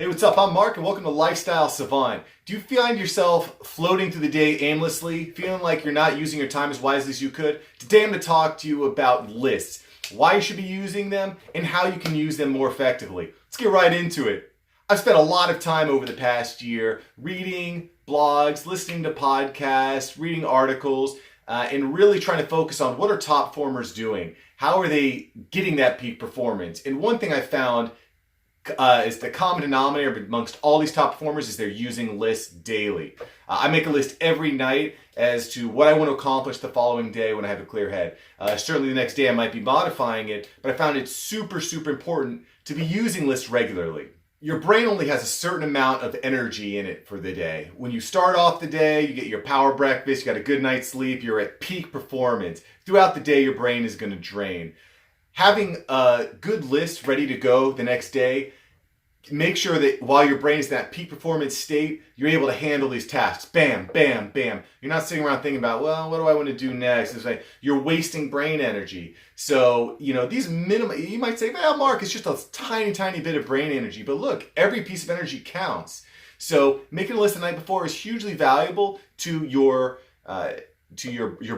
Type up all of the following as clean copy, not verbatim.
Hey, what's up? I'm Mark and welcome to Lifestyle Savant. Do you find yourself floating through the day aimlessly, feeling like you're not using your time as wisely as you could? Today I'm going to talk to you about lists, why you should be using them, and how you can use them more effectively. Let's get right into it. I've spent a lot of time over the past year reading blogs, listening to podcasts, reading articles, and really trying to focus on what are top performers doing? How are they getting that peak performance? And one thing I found is the common denominator amongst all these top performers is they're using lists daily. I make a list every night as to what I want to accomplish the following day when I have a clear head. Certainly the next day I might be modifying it, but I found it super important to be using lists regularly. Your brain only has a certain amount of energy in it for the day. When you start off the day, you get your power breakfast, you got a good night's sleep, you're at peak performance. Throughout the day, your brain is going to drain. Having a good list ready to go the next day, make sure that while your brain is in that peak performance state, you're able to handle these tasks. Bam, bam, bam. You're not sitting around thinking about, well, what do I want to do next? It's like you're wasting brain energy. So, these you might say, well, Mark, it's just a tiny bit of brain energy. But look, every piece of energy counts. So making a list the night before is hugely valuable to your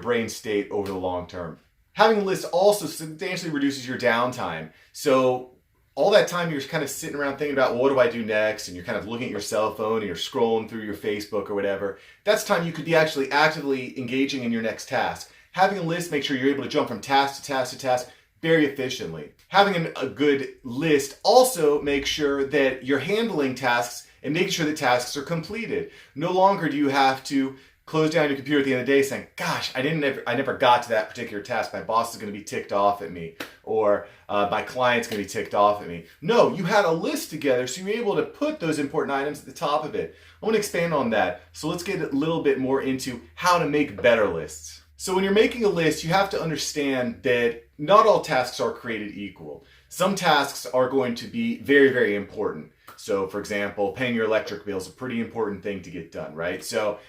brain state over the long term. Having a list also substantially reduces your downtime. So all that time you're kind of sitting around thinking about, well, what do I do next? And you're kind of looking at your cell phone and you're scrolling through your Facebook or whatever. That's time you could be actually actively engaging in your next task. Having a list makes sure you're able to jump from task to task to task very efficiently. Having a good list also makes sure that you're handling tasks and making sure that tasks are completed. No longer do you have to close down your computer at the end of the day saying, gosh, I never got to that particular task. My boss is going to be ticked off at me, or my client's going to be ticked off at me. No, you had a list together, so you're able to put those important items at the top of it. I want to expand on that. So let's get a little bit more into how to make better lists. So when you're making a list, you have to understand that not all tasks are created equal. Some tasks are going to be very important. So for example, paying your electric bill is a pretty important thing to get done, right? So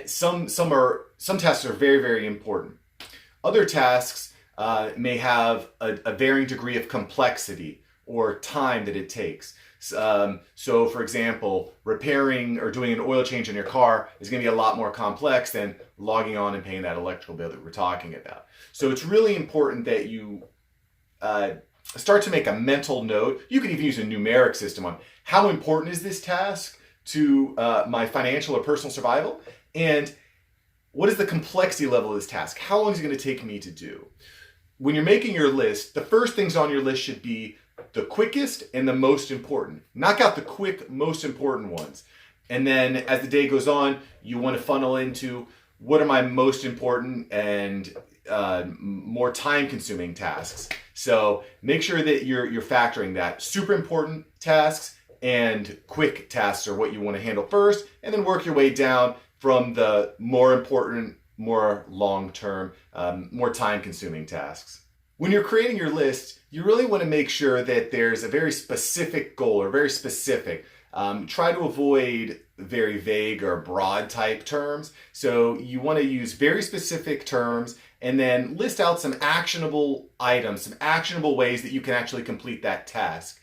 some tasks are very important. Other tasks may have a varying degree of complexity or time that it takes. So for example, repairing or doing an oil change in your car is going to be a lot more complex than logging on and paying that electrical bill that we're talking about. So it's really important that you start to make a mental note. You could even use a numeric system on how important is this task to my financial or personal survival, and what is the complexity level of this task? How long is it going to take me to do? When you're making your list, the first things on your list should be the quickest and the most important. Knock out the quick, most important ones. And then as the day goes on, you want to funnel into what are my most important and more time-consuming tasks. So make sure that you're factoring that. Super important tasks and quick tasks are what you want to handle first, and then work your way down from the more important, more long-term, more time-consuming tasks. When you're creating your list, you really want to make sure that there's a very specific goal or very specific. Try to avoid very vague or broad type terms. So you want to use very specific terms and then list out some actionable items, some actionable ways that you can actually complete that task.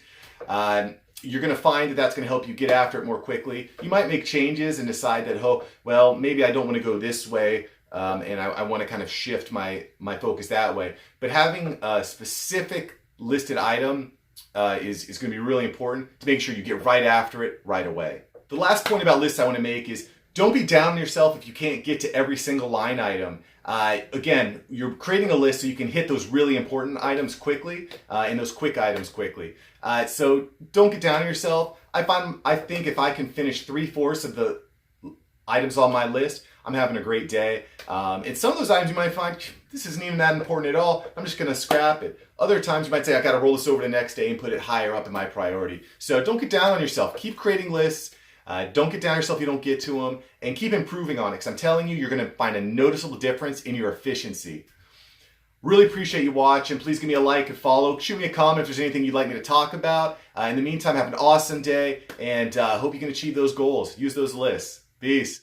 You're going to find that that's going to help you get after it more quickly. You might make changes and decide that, oh, well, maybe I don't want to go this way, and I want to kind of shift my focus that way. But having a specific listed item is going to be really important to make sure you get right after it right away. The last point about lists I want to make is don't be down on yourself if you can't get to every single line item. Again, you're creating a list so you can hit those really important items quickly and those quick items quickly. So don't get down on yourself. I think if I can finish 3/4 of the items on my list, I'm having a great day. And some of those items you might find, this isn't even that important at all. I'm just going to scrap it. Other times you might say, I got to roll this over to the next day and put it higher up in my priority. So don't get down on yourself. Keep creating lists. Don't get down on yourself if you don't get to them, and keep improving on it, because I'm telling you, you're going to find a noticeable difference in your efficiency. Really appreciate you watching. Please give me a like and follow. Shoot me a comment if there's anything you'd like me to talk about. In the meantime, have an awesome day, and hope you can achieve those goals. Use those lists. Peace.